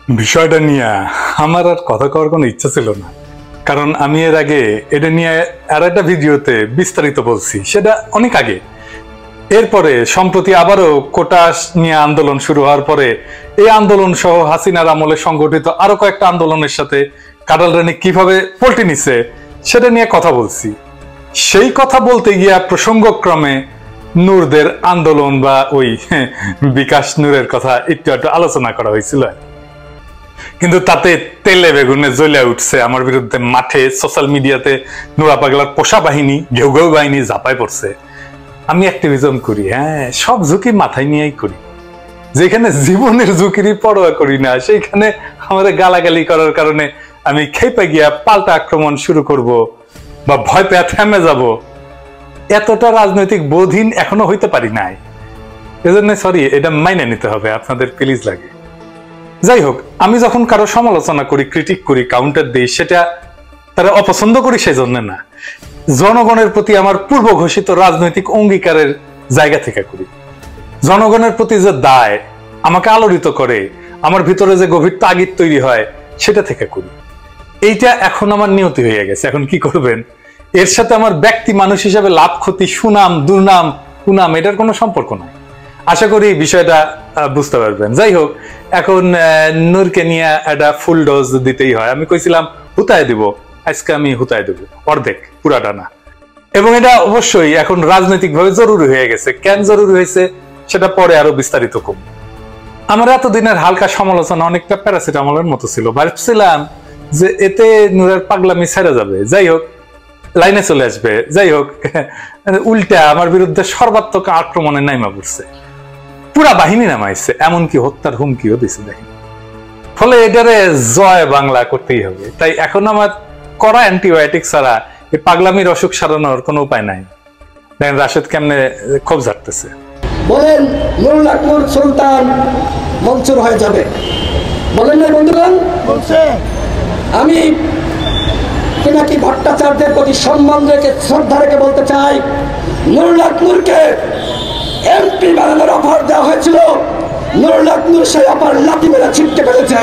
বিষয়টা নিয়ে আমার আর কথা কওয়ার কোনো ইচ্ছা ছিল না, কারণ আমি এর আগে এটা নিয়ে আর একটা ভিডিওতে বিস্তারিত বলছি, সেটা অনেক আগে। এরপরে সম্প্রতি আবারও কোটা নিয়ে আন্দোলন শুরু হওয়ার পরে এই আন্দোলন সহ হাসিনার আমলে সংগঠিত আরো কয়েকটা আন্দোলনের সাথে কাঁঠাল রানী কিভাবে পল্টি নিছে সেটা নিয়ে কথা বলছি। সেই কথা বলতে গিয়া প্রসঙ্গক্রমে নূরদের আন্দোলন বা ওই বিকাশ নূরের কথা একটু একটু আলোচনা করা হয়েছিল, কিন্তু তাতে তেলে বেগুনে জ্বলে উঠছে আমার বিরুদ্ধে। মাঠে সোশ্যাল মিডিয়াতে নুরা পাগলার পোষা বাহিনী, ঘেউ ঘেউ বাহিনী ঝাঁপায় পড়ছে। আমি অ্যাক্টিভিজম করি, হ্যাঁ, সব ঝুঁকি মাথায় নিয়েই করি। যেখানে জীবনের ঝুঁকিরই পরোয়া করি না, সেইখানে আমাদের গালাগালি করার কারণে আমি খেপে গিয়া পাল্টা আক্রমণ শুরু করব বা ভয় পেয়ে থেমে যাব, এতটা রাজনৈতিক বোধহীন এখনো হইতে পারি নাই। এজন্য সরি, এটা মাইনে নিতে হবে, আপনাদের প্লিজ লাগে। যাই হোক, আমি যখন কারো সমালোচনা করি, ক্রিটিক করি, কাউন্টার দিই, সেটা তারা অপছন্দ করি সেই জন্য না, জনগণের প্রতি আমার পূর্ব ঘোষিত রাজনৈতিক অঙ্গীকারের জায়গা থেকে করি। জনগণের প্রতি যে দায় আমাকে আলোড়িত করে, আমার ভিতরে যে গভীর তাগিদ তৈরি হয়, সেটা থেকে করি। এইটা এখন আমার নিয়তি হয়ে গেছে। এখন কি করবেন? এর সাথে আমার ব্যক্তি মানুষ হিসেবে লাভ ক্ষতি, সুনাম দুর্নাম কুনাম, এটার কোনো সম্পর্ক নাই। আশা করি বিষয়টা বুঝতে পারবেন। যাই হোক, এখন নূরকে নিয়ে একটা ফুল ডোজ দিতেই হয়। আমি কইছিলাম হুতায় দিব, আজকে আমি হুতায় দেব, অর্ধেক, পুরাটা না। এবং এটা অবশ্যই এখন রাজনৈতিকভাবে জরুরি হয়ে গেছে। কেন জরুরি হয়েছে সেটা পরে আরো বিস্তারিত কম। আমার এতদিনের হালকা সমালোচনা অনেকটা প্যারাসিটামলের মতো ছিল। ভাবছিলাম যে এতে নূরের পাগলামি ছেড়ে যাবে, যাই হোক লাইনে চলে আসবে, যাই হোক উল্টা আমার বিরুদ্ধে সর্বাত্মক আক্রমণে নাইমা পড়ছে, পুরা বাহিনী নামাইছে, এমনকি হত্যার হুমকিও দিছে দেখেন। ফলে এটারে জয় বাংলা করতেই হবে। তাই এখন আমার কড়া অ্যান্টিবায়োটিক ছাড়া এই পাগলামির অসুখ সারানোর কোনো উপায় নাই। দেখেন রাশেদ কেমনে ক্ষোভ ঝাড়তেছে। বলেন নুরুল আকমর সুলতান মনসুর হয়ে যাবে, বলেন না বন্ধুগণ? বলছে আমি পিনাকি ভট্টাচার্যের প্রতি সম্মান রেখে, শ্রদ্ধা রেখে বলতে চাই, নুরুল আকমরকে এমপি বানানোর অফার দেওয়া হয়েছিল, নুরুল আকমর সেই অফার লাঠি মেরে ছিটকে ফেলেছে।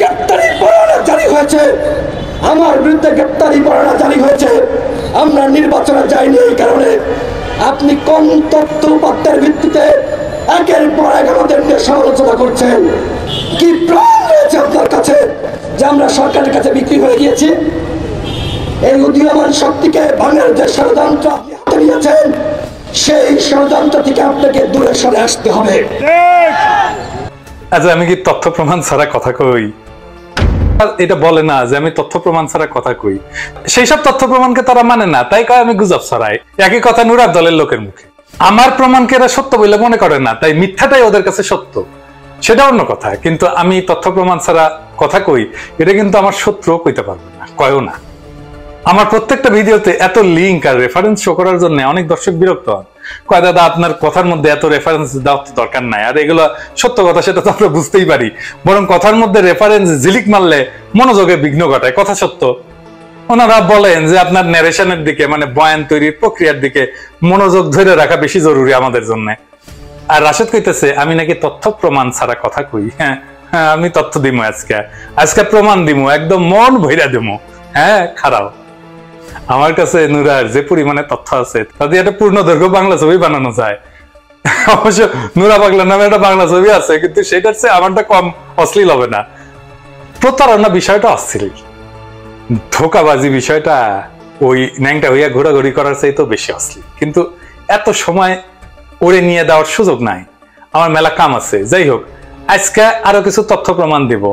গ্রেপ্তারি পরোয়ানা জারি হয়েছে, আমার বিরুদ্ধে গ্রেপ্তারি পরোয়ানা জারি হয়েছে। আমরা নির্বাচনে যাইনি এই কারণে। আপনি কোন তথ্য উপাত্তের ভিত্তিতে একের পর এক আমাদের নিয়ে সমালোচনা করছেন? কি প্রমাণ রয়েছে আপনার কাছে যে আমরা সরকারের কাছে বিক্রি হয়ে গিয়েছি? এই উদীয়মান শক্তিকে ভাঙার যে ষড়যন্ত্র আপনি হাতে নিয়েছেন, সেই ষড়যন্ত্র থেকে আপনাকে দূরে সরে আসতে হবে। আচ্ছা, আমি কি তথ্য প্রমাণ ছাড়া কথা কই? এটা বলে না যে আমি তথ্য প্রমাণ ছাড়া কথা কই। সেই সব তথ্য প্রমাণকে তারা মানে না, তাই কয় আমি গুজব ছড়াই। একই কথা নুরার দলের লোকের মুখে। আমার প্রমাণকে এরা সত্য বলে মনে করে না, তাই মিথ্যাটাই ওদের কাছে সত্য, সেটা অন্য কথা। কিন্তু আমি তথ্য প্রমাণ ছাড়া কথা কই, এটা কিন্তু আমার শত্রুও কইতে পারবে না, কয়ও না। আমার প্রত্যেকটা ভিডিওতে এত লিঙ্ক আর রেফারেন্স শো করার জন্য অনেক দর্শক বিরক্ত হন, কয় দাদা আপনার কথার মধ্যে এত রেফারেন্স দেওয়ার তো দরকার নাই। আর এগুলো সত্য কথা, সেটা তো আমরা বুঝতেই পারি, বরং কথার মধ্যে রেফারেন্স ঝিলিক মারলে মনোযোগে বিঘ্ন ঘটায়, কথা সত্য। ওনারা বলেন যে আপনার ন্যারেশনের দিকে, মানে বয়ান তৈরির প্রক্রিয়ার দিকে মনোযোগ ধরে রাখা বেশি জরুরি আমাদের জন্য। আর রাশেদ কইতেছে আমি নাকি তথ্য প্রমাণ ছাড়া কথা কই। হ্যাঁ হ্যাঁ, আমি তথ্য দিমু, আজকে প্রমাণ দিমু, একদম মন ভইরা দিমু। হ্যাঁ, খারাপ। আমার কাছে নুরার যে পরিমাণে তথ্য আছে, তাতে একটা পূর্ণ দৈর্ঘ্য বাংলা ছবি বানানো যায়। অবশ্য নুরা পাগলা নামে একটা বাংলা ছবি আছে, কিন্তু সেটার চেয়ে আমারটা কম অশ্লীল হবে না। প্রতারণা বিষয়টা অশ্লীল, ধোকাবাজি বিষয়টা ওই ন্যাংটা হইয়া ঘোরাঘুরি করার চাইতে বেশি অশ্লীল। কিন্তু এত সময় ওরে নিয়ে দেওয়ার সুযোগ নাই, আমার মেলা কাম আছে। যাই হোক, আজকে আরো কিছু তথ্য প্রমাণ দিব।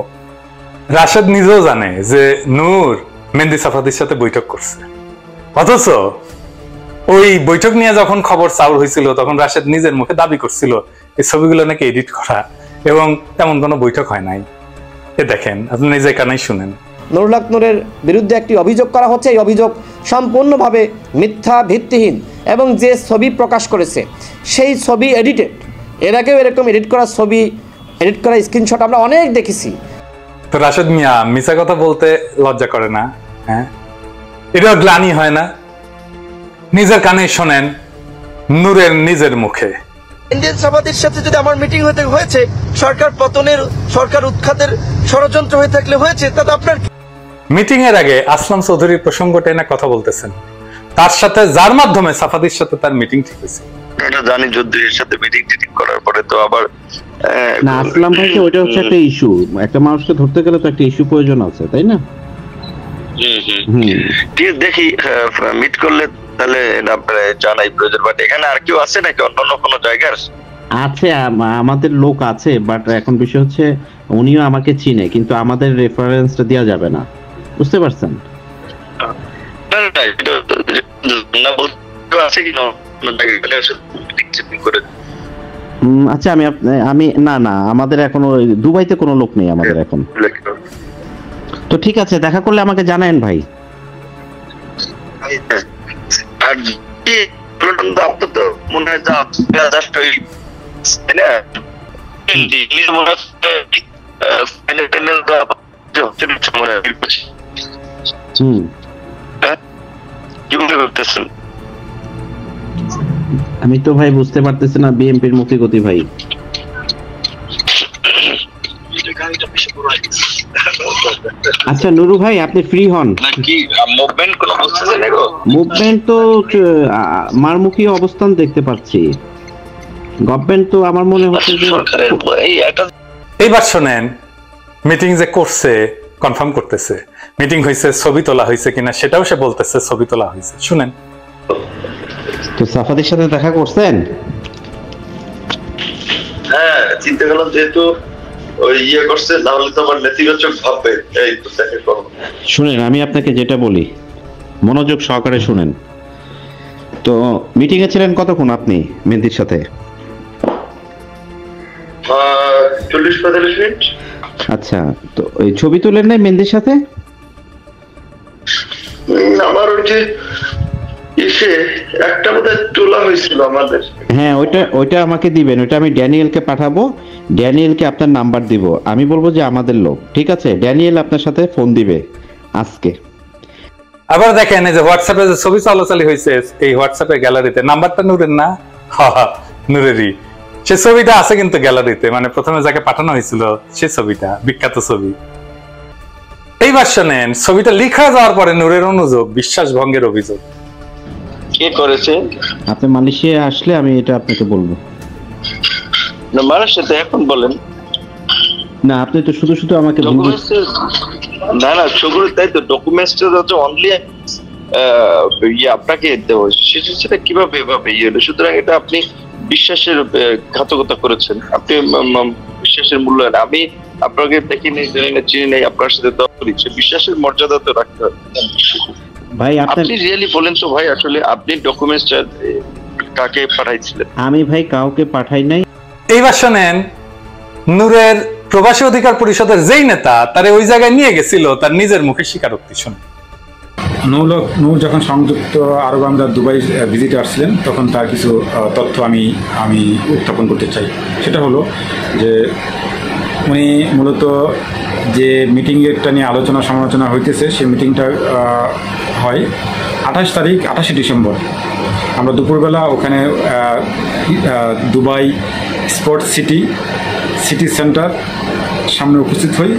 রাশেদ নিজেও জানে যে নূর মেহেদী সাফাদির সাথে বৈঠক করছে, অথচ ওই বৈঠক নিয়ে যখন খবর চাউর হয়েছিল, তখন রাশেদ নিজের মুখে দাবি করছিল এই ছবিগুলো নাকি এডিট করা এবং তেমন কোনো বৈঠক হয় নাই। এ দেখেন, আপনি নিজে কানেই শুনেন। নুরুল আকমরের বিরুদ্ধে একটি অভিযোগ করা হচ্ছে। এই অভিযোগ সম্পূর্ণভাবে মিথ্যা, ভিত্তিহীন, এবং যে ছবি প্রকাশ করেছে সেই ছবি এডিটেড। এর আগেও এরকম এডিট করা ছবি, এডিট করা স্ক্রিনশট আমরা অনেক দেখেছি। তো রাশেদ মিয়া মিছা কথা বলতে লজ্জা করে না? হ্যাঁ, এটাও গ্লানি হয় না? নিজের কানে শোনেন, নূরের নিজের মুখে ইন্ডিয়ান সাফাদির সাথে যদি আমার মিটিং হয়েছে সরকার পতনের, সরকার উৎখাতের ষড়যন্ত্র হয়ে থাকলে হয়েছে, তাতে আপনার মিটিং এর আগে আসলাম চৌধুরীর প্রসঙ্গটা এনে কথা বলতেছেন, তার সাথে যার মাধ্যমে সাফাদির সাথে তার মিটিং ঠিক হয়েছে। এটা জানি যুদ্ধের সাথে মিটিং করার পরে তো আবার না, আসলাম ভাই ওইটা হচ্ছে একটা ইস্যু, একটা মানুষকে ধরতে গেলে তো একটা ইস্যু প্রয়োজন আছে, তাই না? ঠিক দেখি মিট করলে তাহলে আপনারা জানাই প্রয়োজন। বাট এখানে আর কেউ আছে নাকি অন্য কোনো জায়গার? আছে, আমাদের লোক আছে, বাট এখন বিষয় হচ্ছে উনিও আমাকে চিনে, কিন্তু আমাদের রেফারেন্সটা দেওয়া যাবে না, বুঝতে পারছেন? আচ্ছা, আমি না আমাদের এখনো দুবাইতে কোনো লোক নেই আমাদের এখন। তো ঠিক আছে, দেখা করলে আমাকে জানায়েন ভাই। আর আপনার তো মনে হয় আমি তো ভাই বুঝতে পারতেছি না বিএনপির মুখী গতি ভাই। আচ্ছা নুরু ভাই, আপনি ফ্রি হন নাকি? মুভমেন্ট কোনো বুঝতেছেন না গো? মুভমেন্ট তো মারমুখী অবস্থান দেখতে পাচ্ছি। গভর্নমেন্ট তো আমার মনে হচ্ছে যে এইবার শোনেন, মিটিং যে করছে কনফার্ম করতেছে, মিটিং হয়েছে, ছবি তোলা হয়েছে কিনা সেটাও সে বলতেছে ছবি তোলা হয়েছে। শুনেন, তো সাফাদির সাথে দেখা করছেন? হ্যাঁ, চিন্তা করলাম যেহেতু ওই করছে তাহলে তো আমার নেতিবাচক ভাববে। এই তো দেখা করো। শুনেন, আমি আপনাকে যেটা বলি মনোযোগ সহকারে শুনেন। তো মিটিং এ ছিলেন কতক্ষণ আপনি মেহেদীর সাথে? 40-45 মিনিট। আচ্ছা, তো এই ছবি তুলেন নাই মেহেদীর সাথে? আমার ওই যে একটা বোধহয় তোলা হয়েছিল আমাদের। হ্যাঁ, ওইটা আমাকে দিবেন, ওইটা আমি ড্যানিয়েলকে পাঠাবো, ড্যানিয়েলকে আপনার নাম্বার দিব, আমি বলবো যে আমাদের লোক, ঠিক আছে? ড্যানিয়েল আপনার সাথে ফোন দিবে আজকে। আবার দেখেন এই যে হোয়াটসঅ্যাপে যে ছবি চলাচলি হয়েছে, এই হোয়াটসঅ্যাপের গ্যালারিতে নাম্বারটা নূরের না? নূরেরই সে ছবিটা আছে কিন্তু গ্যালারিতে, মানে প্রথমে যাকে পাঠানো হয়েছিল সে ছবিটা, বিখ্যাত ছবি। এইবার শোনেন, ছবিটা লিখা যাওয়ার পরে নূরের অনুযোগ বিশ্বাস ভঙ্গের অভিযোগ। কে করেছে? আপনি মালয়েশিয়া আসলে আমি এটা আপনাকে বলবো। না, মালয়েশিয়াতে এখন বলেন না, আপনি তো শুধু আমাকে না ছবির তাই তো ডকুমেন্টসটা হচ্ছে অনলি আপনাকে দেওয়া, সেটা কিভাবে ইয়ে হলো? সুতরাং এটা আপনি বিশ্বাসের ঘাতকতা করেছেন, আপনি বিশ্বাসের মূল্যায়ন। আমি আপনাকে দেখিনি, জানি না, চিনি নাই, আপনার সাথে বিশ্বাসের মর্যাদা তো রাখতে হবে ভাই। আপনি রিয়েলি বলেন তো ভাই, আসলে আপনি ডকুমেন্টসটা কাকে পাঠাইছিলেন? আমি ভাই কাউকে পাঠাই নাই। এইবার শোনেন, নূরের প্রবাসী অধিকার পরিষদের যেই নেতা তারে ওই জায়গায় নিয়ে গেছিল তার নিজের মুখে স্বীকারোক্তি শুনে। নূর যখন সংযুক্ত আরব আমিরাত দুবাই ভিজিটে আসছিলেন তখন তার কিছু তথ্য আমি উত্থাপন করতে চাই। সেটা হলো যে উনি মূলত যে মিটিংয়েরটা নিয়ে আলোচনা সমালোচনা হইতেছে, সেই মিটিংটা হয় 28 ডিসেম্বর। আমরা দুপুরবেলা ওখানে দুবাই স্পোর্টস সিটি সেন্টার সামনে উপস্থিত হই,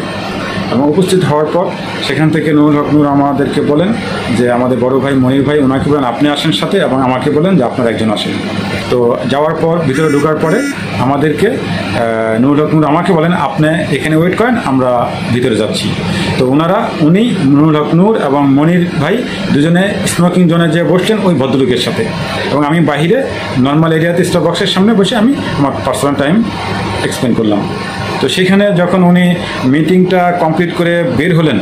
এবং উপস্থিত হওয়ার পর সেখান থেকে নুরুল হক নূর আমাদেরকে বলেন যে আমাদের বড় ভাই মনির ভাই, ওনাকে বলেন আপনি আসেন সাথে, এবং আমাকে বলেন যে আপনার একজন আসেন। তো যাওয়ার পর ভিতরে ঢোকার পরে আমাদেরকে নুরুল হক নূর আমাকে বলেন আপনি এখানে ওয়েট করেন, আমরা ভিতরে যাচ্ছি। তো উনি নুরুল হক নূর এবং মনির ভাই দুজনে স্মোকিং জোনে যেয়ে বসলেন ওই ভদ্রলোকের সাথে, এবং আমি বাহিরে নর্মাল এরিয়াতে স্টার বক্সের সামনে বসে আমি আমার পার্সোনাল টাইম এক্সপ্লেন করলাম। তো সেখানে যখন উনি মিটিংটা কমপ্লিট করে বের হলেন,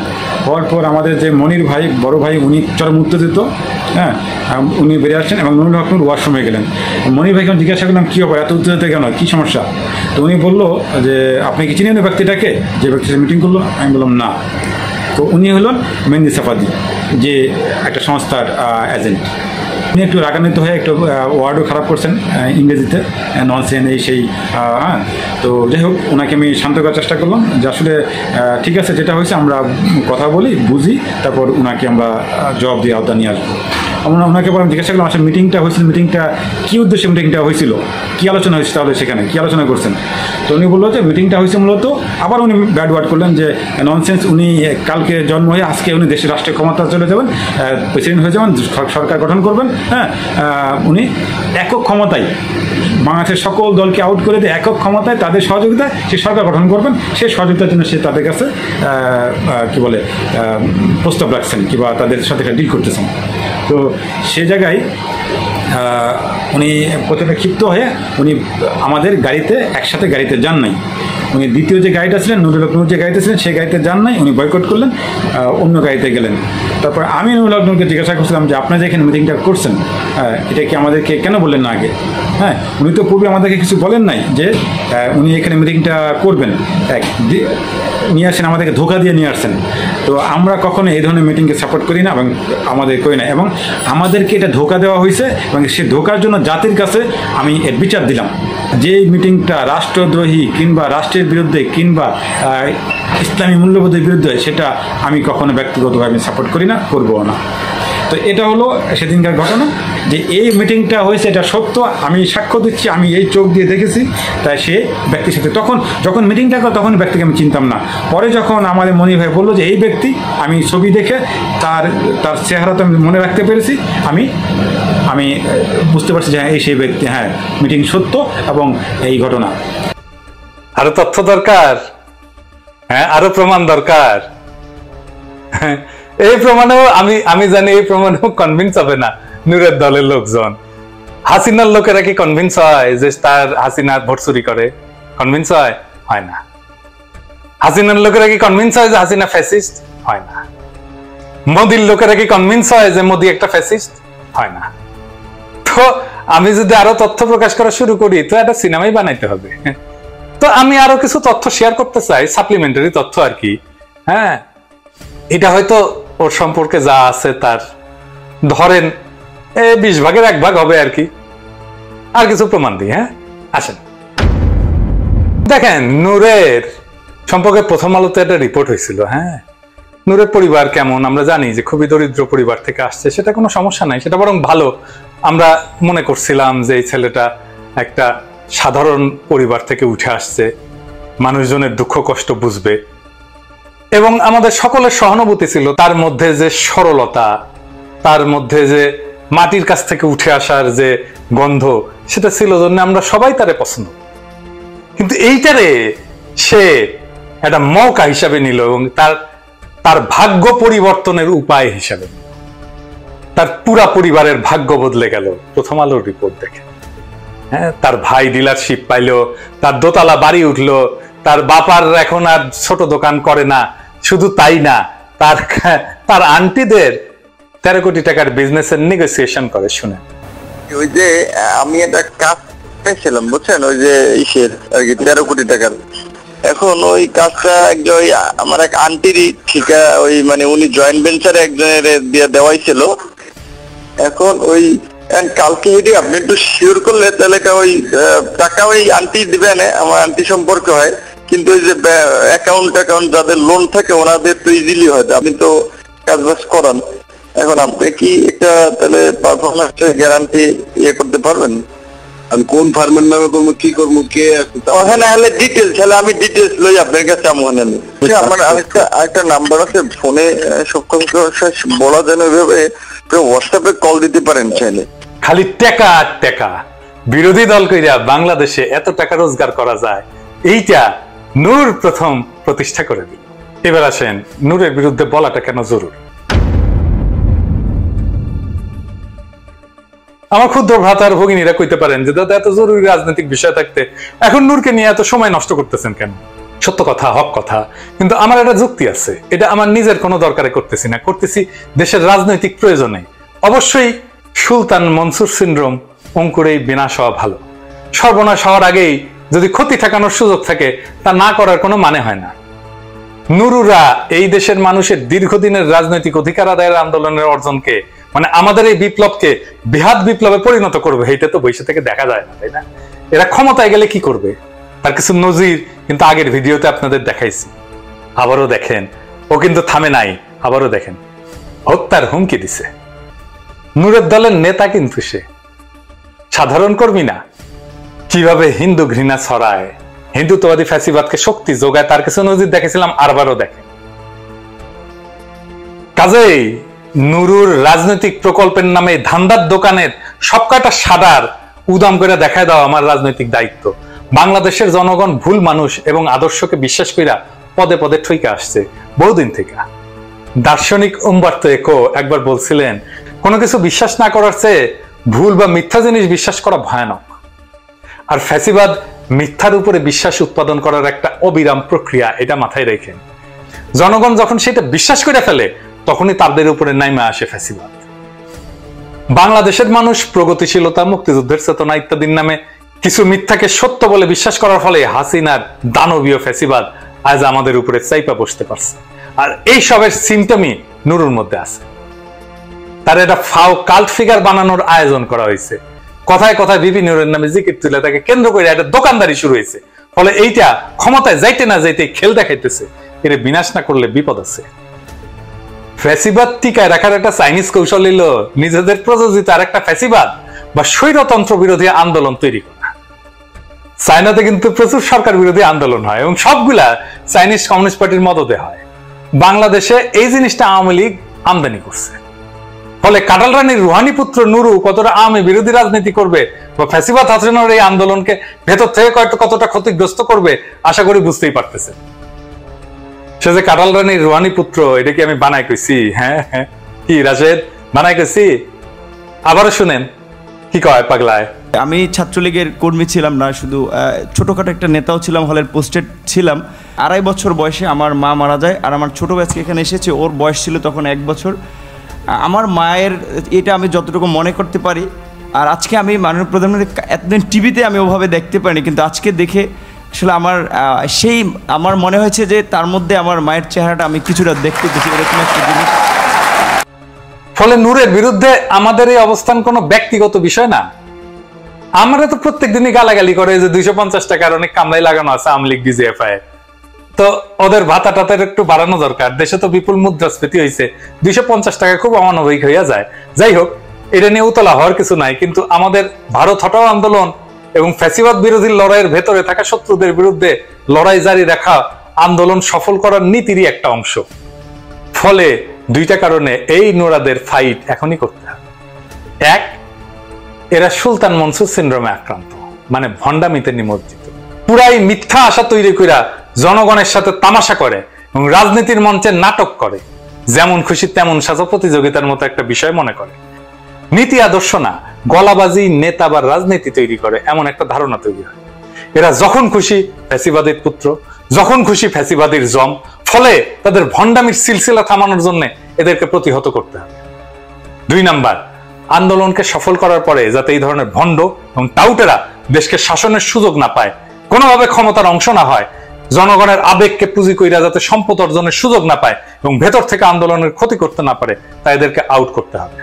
হওয়ার পর আমাদের যে মনির ভাই, বড় ভাই, উনি চরম উত্তেজিত, হ্যাঁ, উনি বেরিয়ে আসছেন এবং নুরুল হক নূর ওয়াশরুমে গেলেন। মনির ভাইকে জিজ্ঞাসা করলাম কী ব্যাপার, এত উত্তেজিত কেন, কী সমস্যা? তো উনি বললো যে আপনি কি চিনেন ব্যক্তিটাকে, যে ব্যক্তির সাথে মিটিং করলো? আমি বললাম না। তো উনি হলেন মেহেদী সাফাদি, যে একটা সংস্থার এজেন্ট। আপনি একটু রাগান্বিত হয়ে একটু ওয়ার্ডও খারাপ করছেন ইংরেজিতে, ননসেন্স এই সেই। হ্যাঁ, তো যাই হোক, ওনাকে আমি শান্ত করার চেষ্টা করলাম যে আসলে ঠিক আছে, যেটা হয়েছে আমরা কথা বলি, বুঝি, তারপর ওনাকে আমরা জবাব দিয়ে আওতা নিয়ে আসবো। আমরা ওনাকে পরে জিজ্ঞাসা করলাম আসলে মিটিংটা হয়েছিল, মিটিংটা কী উদ্দেশ্যে মিটিংটা হয়েছিল, কী আলোচনা হয়েছে, তাহলে সেখানে কী আলোচনা করছেন। তো উনি বললো যে মিটিংটা হয়েছে মূলত, আবার উনি ব্যাড ওয়ার্ড করলেন যে ননসেন্স, উনি কালকে জন্ম হয়ে আজকে উনি দেশের রাষ্ট্রীয় ক্ষমতা চলে যাবেন, প্রেসিডেন্ট হয়ে যাবেন, সরকার গঠন করবেন। হ্যাঁ, উনি একক ক্ষমতায় বাংলাদেশের সকল দলকে আউট করে দিয়ে একক ক্ষমতায় তাদের সহযোগিতায় সে সরকার গঠন করবেন, সেই সহযোগিতার জন্য সে তাদের কাছে কি বলে প্রস্তাব রাখছেন কিংবা তাদের সাথে একটা ডিল করতেছেন। তো সে জায়গায় উনি প্রথমে ক্ষিপ্ত হয়ে উনি আমাদের গাড়িতে একসাথে গাড়িতে যান নাই। উনি দ্বিতীয় যে গাড়িটা ছিলেন, নুরুল হক নূর যে গাড়িতে ছিলেন, সেই গাড়িতে যান নাই, উনি বয়কট করলেন, অন্য গাড়িতে গেলেন। তারপর আমি নুরুল হক নূরকে জিজ্ঞাসা করছিলাম যে আপনারা যে এখানে মিটিংটা করছেন, এটা কি আমাদেরকে কেন বললেন না আগে? হ্যাঁ, উনি তো পূর্বে আমাদেরকে কিছু বলেন নাই যে উনি এখানে মিটিংটা করবেন, নিয়ে আসেন, আমাদেরকে ধোঁকা দিয়ে নিয়ে আসছেন। তো আমরা কখনো এই ধরনের মিটিংকে সাপোর্ট করি না এবং আমাদের করি না, এবং আমাদেরকে এটা ধোঁকা দেওয়া হয়েছে এবং সে ধোঁকার জন্য জাতির কাছে আমি এর বিচার দিলাম। যে মিটিংটা রাষ্ট্রদ্রোহী কিংবা রাষ্ট্রের বিরুদ্ধে কিংবা ইসলামী মূল্যবোধের বিরুদ্ধে, সেটা আমি কখনো ব্যক্তিগতভাবে সাপোর্ট করি না, করবো না। তো এটা হলো সেদিনকার ঘটনা, যে এই মিটিংটা হয়েছে, এটা সত্য, আমি সাক্ষ্য দিচ্ছি, আমি এই চোখ দিয়ে দেখেছি। তাই সে ব্যক্তির সাথে যখন মিটিংটা করে তখন ব্যক্তিকে আমি চিনতাম না। পরে যখন আমাদের মনির ভাই বললো যে এই ব্যক্তি, আমি ছবি দেখে তার চেহারা তো আমি মনে রাখতে পেরেছি, আমি বুঝতে পারছি যে হ্যাঁ, এই সেই ব্যক্তি, হ্যাঁ, মিটিং সত্য এবং এই ঘটনা। আরো তথ্য দরকার, হ্যাঁ, আরো প্রমাণ দরকার। এই প্রমাণেও আমি জানি এই প্রমাণেও কনভিন্স হবে না নূরের দলের লোকজন। হাসিনার লোকেরা কি কনভিন্স হয় যে তার হাসিনা ভোট চুরি করে? কনভিন্স হয় না। হাসিনার লোকেরা কি কনভিন্স হয় যে হাসিনা ফ্যাসিস্ট? হয় না। মোদির লোকেরা কি কনভিন্স হয় যে মোদি একটা ফ্যাসিস্ট? হয় না। তো আমি যদি আরো তথ্য প্রকাশ করা শুরু করি তো একটা সিনেমাই বানাইতে হবে। তো আমি আরো কিছু তথ্য শেয়ার করতে চাই, সাপ্লিমেন্টারি তথ্য আর কি। হ্যাঁ, এটা হয়তো ওর সম্পর্কে যা আছে তার ধরেন 20 ভাগের 1 ভাগ হবে আর কি। আর কিছু প্রমাণ দিই। হ্যাঁ, আসেন দেখেন, নূরের সম্পর্কে প্রথম আলোতে একটা রিপোর্ট হয়েছিল। হ্যাঁ, নূরের পরিবার কেমন আমরা জানি, যে খুবই দরিদ্র পরিবার থেকে আসছে, সেটা কোনো সমস্যা নাই, সেটা বরং ভালো। আমরা মনে করছিলাম যে এই ছেলেটা একটা সাধারণ পরিবার থেকে উঠে আসছে, মানুষজনের দুঃখ কষ্ট বুঝবে, এবং আমাদের সকলের সহানুভূতি ছিল। তার মধ্যে যে সরলতা, তার মধ্যে যে মাটির কাছ থেকে উঠে আসার যে গন্ধ, সেটা ছিল জন্য আমরা সবাই তারে পছন্দ। কিন্তু এইটারে সে একটা মৌকা হিসাবে নিল এবং তার ভাগ্য পরিবর্তনের উপায় হিসাবে, তার পুরা পরিবারের ভাগ্য বদলে গেল প্রথম আলোর রিপোর্ট দেখে। হ্যাঁ, তার ভাই ডিলারশিপ পাইলো, তার দোতলা বাড়ি উঠলো, তার বাপার এখন আর ছোট দোকান করে না। শুধু তাই না, তার আন্টিদের 13 কোটি টাকার বিজনেসের নেগোসিয়েশন করে। শুনে ওই যে আমি একটা কাজ পেয়েছিলাম, বুঝছেন, ওই যে ইসের আর কি 13 কোটি টাকার। এখন ওই কাজটা আমার এক আন্টিরই ঠিকা, ওই মানে উনি জয়েন্ট ভেঞ্চারে একজনের দিয়ে দেওয়াই ছিল। এখন ওই কালকে যদি আপনি একটু শিওর করলে তাহলে ওই টাকা ওই আন্টি দিবেন, আমার আন্টি সম্পর্ক হয়, কিন্তু ওই যে অ্যাকাউন্ট যাদের লোন থাকে ওনাদের তো ইজিলি হয়, আপনি তো কাজ বাজ করান। এখন আপনি কি একটা তাহলে পারফরমেন্স গ্যারান্টি করতে পারবেন? আমি কোন ফার্মের নামে করবো, কি করবো, কে ওখানে হলে ডিটেলস, হলে আমি ডিটেলস লই আপনার কাছে। আমার আরেকটা নাম্বার আছে ফোনে, সব বলা যায় না, ওইভাবে হোয়াটসঅ্যাপে কল দিতে পারেন চাইলে। খালি টাকা আর টাকা, বিরোধী দল কইরা বাংলাদেশে এত টাকা রোজগার করা যায়, এইটা নূর প্রথম প্রতিষ্ঠা করে দিল। এবার আসেন, নূরের বিরুদ্ধে বলাটা কেন জরুরি। আমার ক্ষুদ্র ভ্রাতার ভগিনীরা কইতে পারেন যে দাদা, এত জরুরি রাজনৈতিক বিষয় থাকতে এখন নূরকে নিয়ে এত সময় নষ্ট করতেছেন কেন? সত্য কথা, হক কথা, কিন্তু আমার একটা যুক্তি আছে। এটা আমার নিজের কোনো দরকারে করতেছি না, করতেছি দেশের রাজনৈতিক প্রয়োজনে। অবশ্যই সুলতান মনসুর সিনড্রোম অঙ্কুরেই বিনাশ হওয়া ভালো। সর্বনাশ হওয়ার আগেই যদি ক্ষতি ঠেকানোর সুযোগ থাকে, তা না করার কোনো মানে হয় না। নুরুরা এই দেশের মানুষের দীর্ঘদিনের রাজনৈতিক অধিকার আদায়ের আন্দোলনের অর্জনকে মানে আমাদের এই বিপ্লবকে বৃহৎ বিপ্লবে পরিণত করবে, এটা তো বসে থেকে দেখা যায় না, তাই না? এরা ক্ষমতায় গেলে কি করবে তার কিছু নজির কিন্তু আগের ভিডিওতে আপনাদের দেখাইছি। আবারও দেখেন, ও কিন্তু থামে নাই, আবারও দেখেন হত্যার হুমকি দিছে। নূরের দলের নেতা কিন্তু সে সাধারণ কর্মী না। কিভাবে হিন্দু ঘৃণা ছড়ায়, হিন্দুত্ববাদী ফ্যাসিবাদকে শক্তি যোগায় তার কিছু নজির দেখেছিলাম, আরবারও দেখেন। কাজেই নুরুর রাজনৈতিক প্রকল্পের নামে ধান্দার দোকানের সবকটা সাদার উদাম করে দেখায় দাও আমার রাজনৈতিক দায়িত্ব। বাংলাদেশের জনগণ ভুল মানুষ এবং আদর্শকে বিশ্বাস কইরা পদে পদে ঠইকে আসছে বহুদিন থেকে। দার্শনিক উম্বার্তো একো একবার বলছিলেন, কোনো কিছু বিশ্বাস না করার চেয়ে ভুল বা মিথ্যা জিনিস বিশ্বাস করা ভয়ানক। আর ফ্যাসিবাদ মিথ্যার উপরে বিশ্বাস উৎপাদন করার একটা অবিরাম প্রক্রিয়া, এটা মাথায় রেখেন। জনগণ যখন সেটা বিশ্বাস করে ফেলে তখনই তাদের উপরে নাইমা আসে ফ্যাসিবাদ। বাংলাদেশের মানুষ প্রগতিশীলতা, মুক্তিযুদ্ধের চেতনা ইত্যাদির নামে কিছু মিথ্যাকে সত্য বলে বিশ্বাস করার ফলে হাসিনার দানবীয় ফ্যাসিবাদ আজ আমাদের উপরে চাইপা বসতে পারছে। আর এই সবের সিমটমই নুরুর মধ্যে আছে। তার এটা ফাও কাল্ট ফিগার বানানোর আয়োজন করা হয়েছে। কথায় কথায় বিবি নুরের নামে জিকির তুলে তাকে কেন্দ্র করে একটা দোকানদারি শুরু হয়েছে। ফলে এইটা ক্ষমতায় যাইতে না যাইতে খেল দেখাইতেছে। এর বিনাশ না করলে বিপদ আছে। ফ্যাসিবাদ টিকায় রাখার একটা চাইনিজ কৌশল হলো নিজেদের প্রযোজিত আর একটা ফ্যাসিবাদ বা স্বৈরতন্ত্র বিরোধী আন্দোলন তৈরি করা। চায়নাতে কিন্তু প্রচুর সরকার বিরোধী আন্দোলন হয় এবং সবগুলা চাইনিজ কমিউনিস্ট পার্টির মদতে হয়। বাংলাদেশে এই জিনিসটা আওয়ামী লীগ আমদানি করছে। ফলে কাটাল রানীর রুহানি পুত্র নুরু কতটা আওয়ামী বিরোধী রাজনীতি করবে বা ফ্যাসিবাদ হাসিনার এই আন্দোলনকে ভেতর থেকে কতটা ক্ষতিগ্রস্ত করবে আশা করি বুঝতেই পারতেছে। সে যে কাটাল রানীর রুহানি পুত্র, এটা কি আমি বানাই কইছি? হ্যাঁ হ্যাঁ, কি রাশেদ বানাই কইছি? আবারও শুনেন কি কয় পাগলায়। আমি ছাত্রলীগের কর্মী ছিলাম না, শুধু ছোটোখাটো একটা নেতাও ছিলাম, হলের পোস্টেড ছিলাম। 2.5 বছর বয়সে আমার মা মারা যায়। আর আমার ছোটো ব্যাচকে এখানে এসেছে, ওর বয়স ছিল তখন 1 বছর। আমার মায়ের এটা আমি যতটুকু মনে করতে পারি। আর আজকে আমি মাননীয় প্রধানমন্ত্রী এতদিন টিভিতে আমি ওভাবে দেখতে পারিনি, কিন্তু আজকে দেখে আসলে আমার মনে হয়েছে যে তার মধ্যে আমার মায়ের চেহারাটা আমি কিছুটা দেখতে পেয়েছি, এরকম একটা জিনিস। ফলে নূরের বিরুদ্ধে আমাদের এই অবস্থান কোনো ব্যক্তিগত বিষয় না। আমরা তো প্রত্যেক দিনই গালাগালি করে যে 250 টাকার অনেক কামলাই লাগানো আছে আওয়ামী লীগ ডিজিএফআই, তো ওদের ভাতা টাতার একটু বাড়ানো দরকার। দেশে তো বিপুল মুদ্রাস্ফীতি হয়েছে, 250 টাকা খুব অমানবিক হইয়া যায়। যাই হোক, এটা নিয়ে উতলা হওয়ার কিছু নাই। কিন্তু আমাদের ভারত হটাও আন্দোলন এবং ফ্যাসিবাদ বিরোধী লড়াইয়ের ভেতরে থাকা শত্রুদের বিরুদ্ধে লড়াই জারি রাখা আন্দোলন সফল করার নীতিরই একটা অংশ। ফলে দুইটা কারণে এই নোরাদের ফাইট এখনই করতে হবে। এক, এরা সুলতান মনসুর সিনড্রোমে আক্রান্ত, মানে ভণ্ডামিতে নিমজ্জিত। পুরাই মিথ্যা আশা তৈরি কইরা জনগণের সাথে তামাশা করে এবং রাজনীতির মঞ্চে নাটক করে, যেমন খুশি তেমন সাজা প্রতিযোগিতার মতো একটা বিষয় মনে করে। নীতি আদর্শ না, গলাবাজি নেতা বা রাজনীতি তৈরি করে এমন একটা ধারণা তৈরি হয়। এরা যখন খুশি ফ্যাসিবাদের পুত্র, যখন খুশি ফ্যাসিবাদের জম। ফলে তাদের ভণ্ডামির সিলসিলা থামানোর জন্য এদেরকে প্রতিহত করতে হবে। 2 নাম্বার, আন্দোলনকে সফল করার পরে যাতে এই ধরনের ভণ্ড এবং টাউটেরা দেশকে শাসনের সুযোগ না পায়, কোনোভাবে ক্ষমতার অংশ না হয়, জনগণের আবেগকে পুঁজি কইরা যাতে সম্পদ অর্জনের সুযোগ না পায় এবং ভেতর থেকে আন্দোলনের ক্ষতি করতে না পারে, তা এদেরকে আউট করতে হবে।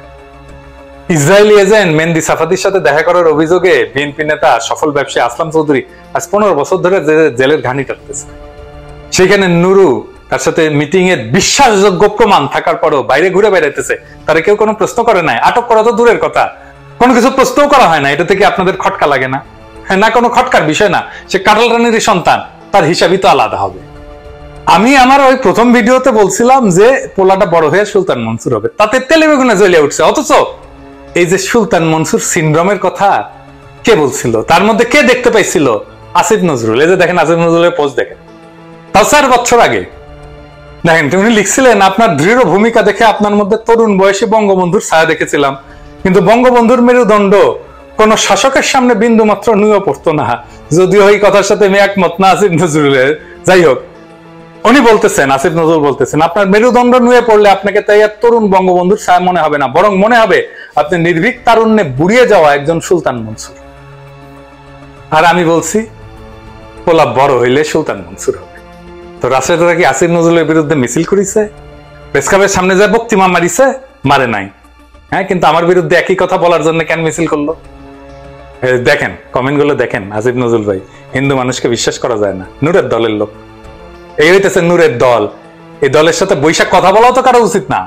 ইসরায়েলি এজেন্ট মেহেদী সাফাদির সাথে দেখা করার অভিযোগে বিএনপি নেতা সফল ব্যবসায়ী আসলাম চৌধুরী আজ 15 বছর ধরে জেলের ঘানি টানতেছে। সেখানে নুরু তার সাথে মিটিং এর বিশ্বাসযোগ্য প্রমাণ থাকার পরও বাইরে ঘুরে বেড়াইতেছে, তারা কেউ কোনো প্রশ্ন করে নাই। আটক করা তো দূরের কথা, কোনো কিছু প্রশ্নও করা হয় না। এটা থেকে আপনাদের খটকা লাগে না? হ্যাঁ, না, কোনো খটকার বিষয় না। সে কাটাল রানীর সন্তান, তার হিসাবই তো আলাদা হবে। আমি আমার ওই প্রথম ভিডিওতে বলছিলাম যে পোলাটা বড় হয়ে সুলতান মনসুর হবে, তাতে তেলে বেগুনে জ্বলে উঠছে। অথচ এই যে সুলতান মনসুর সিনড্রোমের কথা কে বলছিল, তার মধ্যে কে দেখতে পাইছিল? আসিফ নজরুল। এই যে দেখেন আসিফ নজরুলের পোস্ট দেখেন, তাও 4 বছর আগে। দেখেন তিনি লিখছিলেন, আপনার দৃঢ় ভূমিকা দেখে আপনার মধ্যে তরুণ বয়সে বঙ্গবন্ধুর ছায়া দেখেছিলাম, কিন্তু বঙ্গবন্ধুর মেরুদণ্ড কোন শাসকের সামনে বিন্দু মাত্র নুয়ে পড়তো না। যদিও এই কথার সাথে আমি একমত না আসিফ নজরুলের। যাই হোক, উনি বলতেছেন, আসিফ নজরুল বলতেছেন, আপনার মেরুদণ্ড নুয়ে পড়লে আপনাকে তাই আর তরুণ বঙ্গবন্ধুর ছায়া মনে হবে না, বরং মনে হবে আপনি নির্ভীক তারুণ্যে বুড়িয়ে যাওয়া একজন সুলতান মনসুর। আর আমি বলছি পোলা বড় হইলে সুলতান মনসুর হবে। তো রাশেদরা কি আসিফ নজরুলের বিরুদ্ধে মিছিল করিছে? প্রেসক্লাবের সামনে যায় বক্তিমা মারিছে? মারে নাই। হ্যাঁ, কিন্তু আমার বিরুদ্ধে একই কথা বলার জন্য কেন মিছিল করলো? দেখেন কমেন্ট গুলো দেখেন। আসিফ নজরুল ভাই, হিন্দু মানুষকে বিশ্বাস করা যায় না, নূরের দলের লোক, এই হইতেছে নূরের দল। এই দলের সাথে বৈশাখ কথা বলাও তো কারো উচিত না।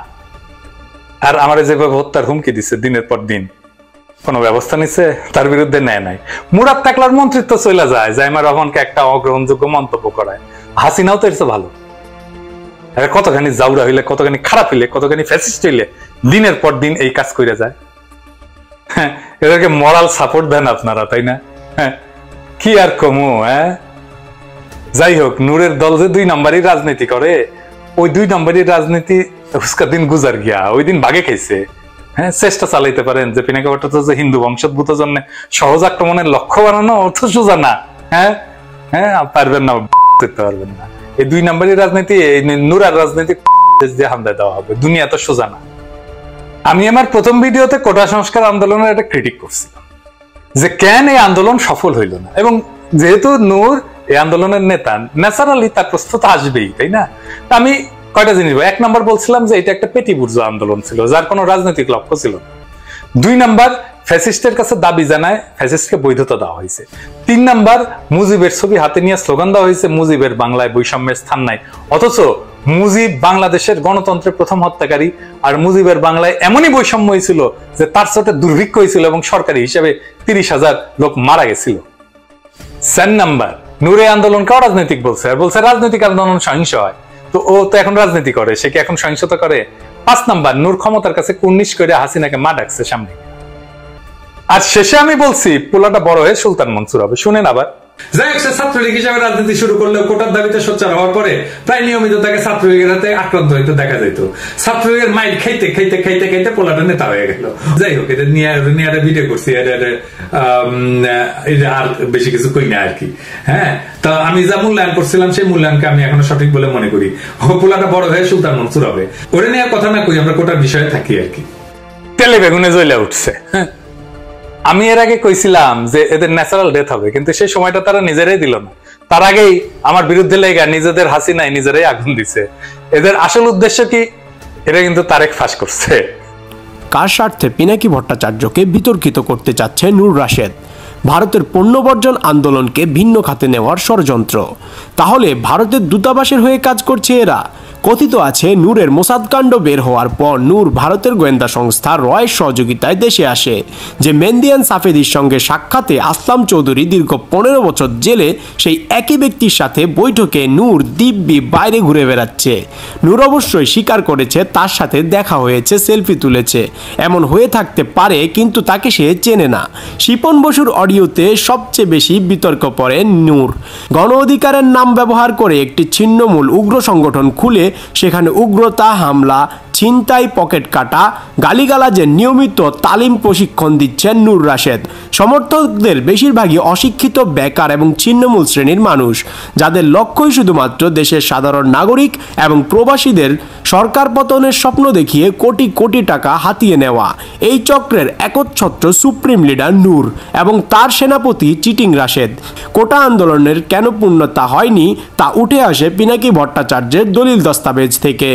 আর আমার যেভাবে হত্যার হুমকি দিচ্ছে দিনের পর দিন, কোনো ব্যবস্থা নিচ্ছে তার বিরুদ্ধে নেয় নাই। মুরাদ টাকলার মন্ত্রিত্ব চলে যায়, জাইমা রহমানকে একটা অগ্রহণযোগ্য মন্তব্য করায়। হাসিনাও তো এর ভালো। কতখানি জাউরা হইলে, কতখানি খারাপ হইলে, কতখানি ফ্যাসিস্ট হইলে দিনের পর দিন এই কাজ করে যায়। হ্যাঁ, এদেরকে মরাল সাপোর্ট দেন আপনারা, তাই না? হ্যাঁ, কি আর কমু। হ্যাঁ, যাই হোক, নূরের দল যে 2 নম্বরই রাজনীতি করে, ওই 2 নম্বরই রাজনীতি উসকা দিন গুজার গিয়া, ওই দিন বাগে খাইছে। হ্যাঁ, চেষ্টা চালাইতে পারেন যে পিনাকি ভট্টাচার্য হিন্দু বংশোদ্ভূত জন্য সহজ আক্রমণের লক্ষ্য বানানো অর্থ সোজা না। হ্যাঁ হ্যাঁ, পারবেন না, করতে পারবেন না। এই 2 নম্বরই রাজনীতি, নূরার রাজনীতি যে হামলা দেওয়া হবে, দুনিয়া তো সোজা না। আমি আমার প্রথম ভিডিওতে কোটা সংস্কার আন্দোলনের একটা ক্রিটিক করছিলাম যে কেন এই আন্দোলন সফল হইল না, এবং যেহেতু নূর এই আন্দোলনের নেতা, ন্যাচারালি তার প্রস্তুত আসবেই, তাই না? আমি কয়টা জিনিস, 1 নম্বর বলছিলাম যে এটা একটা পেটি বুর্জোয়া আন্দোলন ছিল, যার কোনো রাজনৈতিক লক্ষ্য ছিল না। 2 নম্বর, ফ্যাসিস্টের কাছে দাবি জানায় ফ্যাসিস্টকে বৈধতা দেওয়া হয়েছে। 3 নম্বর, মুজিবের ছবি হাতে নিয়ে স্লোগান দেওয়া হয়েছে মুজিবের বাংলায় বৈষম্যের স্থান নাই। অথচ মুজিব বাংলাদেশের গণতন্ত্রের প্রথম হত্যাকারী, আর মুজিবের বাংলায় এমনই বৈষম্য হয়েছিল যে তার সাথে দুর্ভিক্ষ হয়েছিল এবং সরকারি হিসেবে 30,000 লোক মারা গেছিল। 4 নম্বর, নূরে আন্দোলনকে রাজনৈতিক বলছে, আর বলছে রাজনৈতিক আন্দোলন সহিংস হয়। তো ও তো এখন রাজনীতি করে, সে কি এখন সহিংসতা করে? 5 নম্বর, নূর ক্ষমতার কাছে কুর্নিশ করে হাসিনাকে মা ডাকছে সামনে। আর শেষে আমি বলছি পোলাটা বড় হয়ে সুলতান মনসুর হবে। শুনেন আবার, যাই হোক, সে ছাত্রলীগ হিসেবে রাজনীতি শুরু করলেও কোটার দাবিতে সোচ্চার হওয়ার পরে প্রায় নিয়মিত তাকে ছাত্রলীগের হাতে আক্রান্ত হইতে দেখা যেত। ছাত্রলীগের মাইল খাইতে খাইতে খাইতে খাইতে পোলাটা নেতা হয়ে গেল। যাই হোক, এটা নিয়ে একটা ভিডিও করছি, আর বেশি কিছু কই না আর কি। হ্যাঁ, তা আমি যা মূল্যায়ন করছিলাম সেই মূল্যায়নকে আমি এখনো সঠিক বলে মনে করি। পোলাটা বড় হয়ে সুলতান মনসুর হবে। ওরে নিয়ে কথা না কই, আমরা কোটার বিষয়ে থাকি আর কি। তেলে বেগুনে জ্বলে উঠছে। হ্যাঁ, আমি এর আগে কইছিলাম যে এদের ন্যাচারাল ডেথ হবে, কিন্তু সেই সময়টা তারা নিজেরাই দিল না। তার আগেই আমার বিরুদ্ধে লেগে নিজেদের হাসিনায় নিজেরাই আগুন দিছে। এদের আসল উদ্দেশ্য কি, এটা কিন্তু তারেক ফাঁস করছে। কার স্বার্থে পিনাকি ভট্টাচার্যকে বিতর্কিত করতে চাচ্ছে নূর রাশেদ? ভারতের পণ্য বর্জন আন্দোলনকে ভিন্ন খাতে নেওয়ার ষড়যন্ত্র। তাহলে ভারতের দূতাবাসের হয়ে কাজ করছে এরা। কথিত আছে নূরের মোসাদ কাণ্ড বের হওয়ার পর নূর ভারতের গোয়েন্দা সংস্থা রয়ের সহযোগিতায় দেশে আসে, যে মেহেন্দিয়ান সাফেদির সঙ্গে সাক্ষাতে আসলাম চৌধুরী দীর্ঘ 15 বছর জেলে সেই একই ব্যক্তির সাথে বৈঠকে নূর দিব্যি বাইরে ঘুরে বেড়াচ্ছে। নূর অবশ্যই স্বীকার করেছে তার সাথে দেখা হয়েছে, সেলফি তুলেছে। এমন হয়ে থাকতে পারে, কিন্তু তাকে সে চেনে না। শিপন বসুর অডিওতে সবচেয়ে বেশি বিতর্ক পড়ে নূর। গণ অধিকারের নাম ব্যবহার করে একটি ছিন্নমূল উগ্র সংগঠন খুলে সেখানে উগ্রতা, হামলা, ছিনতাই, পকেট কাটা, গালিগালাজের নিয়মিত তালিম প্রশিক্ষণ দিচ্ছেন নূর রাশেদ। সমর্থকদের বেশিরভাগই অশিক্ষিত, বেকার এবং ছিন্নমূল শ্রেণীর মানুষ, যাদের লক্ষ্যই শুধুমাত্র দেশের সাধারণ নাগরিক এবং প্রবাসীদের সরকার পতনের স্বপ্ন দেখিয়ে কোটি কোটি টাকা হাতিয়ে নেওয়া। এই চক্রের একচ্ছত্র সুপ্রিম লিডার নূর এবং তার সেনাপতি চিটিং রাশেদ। কোটা আন্দোলনের কেন পূর্ণতা হয়নি তা উঠে আসে পিনাকি ভট্টাচার্যের দলিল দস্তাবেজ থেকে।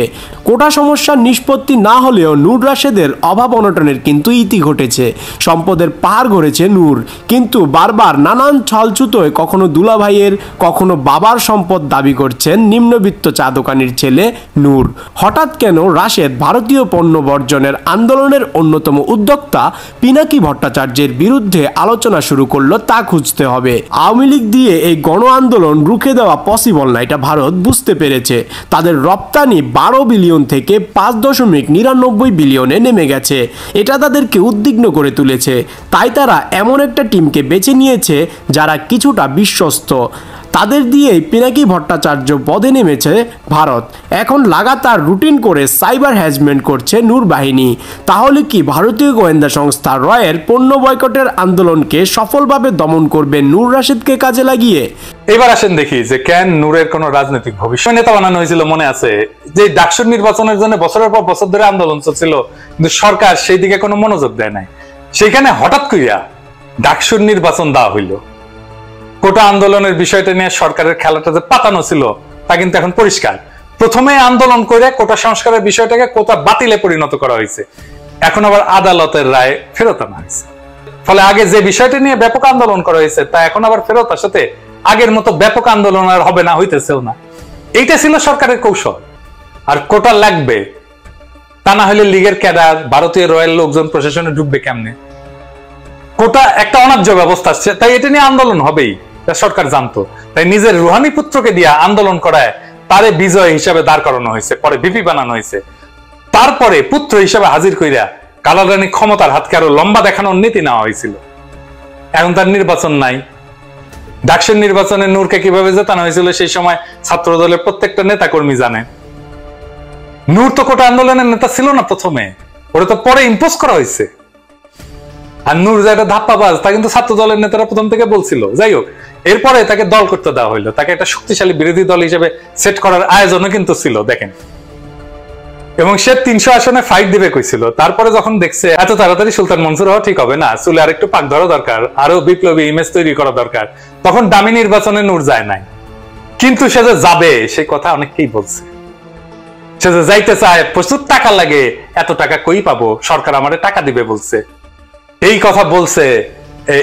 কোটা সমস্যার নিষ্পত্তি না হলেও নূর রাশেদের অভাব অনটনের কিন্তু ইতি ঘটেছে। সম্পদের পাহাড় গড়েছে নূর, কিন্তু বারবার নানান ছলছুতোয় কখনো দুলাভাইয়ের, কখনো বাবার সম্পদ দাবি করছেন নিম্নবিত্ত চা দোকানির ছেলে নূর। হঠাৎ কেন রাশেদ ভারতীয় পণ্য বর্জনের আন্দোলনের অন্যতম উদ্যোক্তা পিনাকি ভট্টাচার্যের বিরুদ্ধে আলোচনা শুরু করলো তা খুঁজতে হবে। আওয়ামী লীগ দিয়ে এই গণ আন্দোলন রুখে দেওয়া পসিবল না, এটা ভারত বুঝতে পেরেছে। তাদের রপ্তানি 12 বিলিয়ন থেকে 5.99 বিলিয়নে নেমে গেছে। এটা তাদেরকে উদ্বিগ্ন করে তুলেছে। তাই তারা এমন একটা টিমকে বেছে নিয়েছে যারা কিছুটা বিশ্বস্ত। তাদের দিয়েই পিনাকি ভট্টাচার্য পদে নেমেছে ভারত। এখন লাগাতার রুটিন করে সাইবার হ্যারাসমেন্ট করছে নূর বাহিনী। তাহলে কি ভারতীয় গোয়েন্দা সংস্থা রয়ের পণ্য বয়কটের আন্দোলনকে সফলভাবে দমন করবে নূর রাশেদকে কাজে লাগিয়ে? এবার আসেন দেখি যে কেন নূরের কোন রাজনৈতিক ভবিষ্যৎ নেতা বানানো হয়েছিল। মনে আছে যে ডাকসুর নির্বাচনের জন্য বছরের পর বছর ধরে আন্দোলন চলছিল, কিন্তু সরকার সেই দিকে কোনো মনোযোগ দেয় নাই। সেখানে হঠাৎ করিয়া ডাকসুর নির্বাচন দেওয়া হইল। কোটা আন্দোলনের বিষয়টা নিয়ে সরকারের খেলাটা যে পাতানো ছিল তা কিন্তু এখন পরিষ্কার। প্রথমে আন্দোলন করে কোটা সংস্কারের বিষয়টাকে কোটা বাতিলে পরিণত করা হয়েছে। এখন আবার আদালতের রায় ফেরত আনা হয়েছে। ফলে আগে যে বিষয়টা নিয়ে ব্যাপক আন্দোলন করা হয়েছে তা এখন আবার ফেরত আসাতে আগের মতো ব্যাপক আন্দোলন আর হবে না, হইতেছেও না। এইটা ছিল সরকারের কৌশল। আর কোটা লাগবে, তা না হলে লীগের ক্যাডার, ভারতীয় রয়্যাল লোকজন প্রশাসনে ঢুকবে কেমনে? কোটা একটা অন্যায্য ব্যবস্থা আসছে, তাই এটা নিয়ে আন্দোলন হবেই, সরকার জানতো। তাই নিজের রুহানি পুত্রকে দিয়া আন্দোলন করায় তারে বিজয় হিসাবে দাঁড় করানো হয়েছে, পরে ভিপি বানানো হয়েছে। তারপরে পুত্র হিসাবে হাজির কইরা কালারানি ক্ষমতার হাতকে আরো লম্বা দেখানোর নীতি নেওয়া হয়েছিল। এখন তার নির্বাচন নাই। ডাকসুর নির্বাচনে নূরকে কিভাবে জেতানো হয়েছিল সেই সময় ছাত্র দলের প্রত্যেকটা নেতা কর্মী জানে। নূর তো কোটা আন্দোলনের নেতা ছিল না প্রথমে, ওরা তো পরে ইম্পোজ করা হয়েছে। আর নূর যে একটা ধাপ্পাবাজ তা কিন্তু ছাত্র দলের নেতারা প্রথম থেকে বলছিল। যাই হোক, এরপরে তাকে দল করতে দেওয়া হইলো, তাকে একটা শক্তিশালী বিরোধী দল হিসেবে সেট করার আয়োজনও কিন্তু ছিল, দেখেন। এবং সে 300 আসনে ফাইট দিবে কইছিল। তারপরে যখন দেখছে এত তাড়াতাড়ি সুলতান মনসুর হওয়া ঠিক হবে না, চুলে আরেকটু পাক ধরা দরকার, আরো বিপ্লবী ইমেজ তৈরি করা দরকার, তখন দামি নির্বাচনে নূর যায় নাই। কিন্তু সে যে যাবে সেই কথা অনেককেই বলছে। সে যে যাইতে চায়, প্রচুর টাকা লাগে, এত টাকা কই পাবো, সরকার আমারে টাকা দিবে বলছে। এই কথা বলছে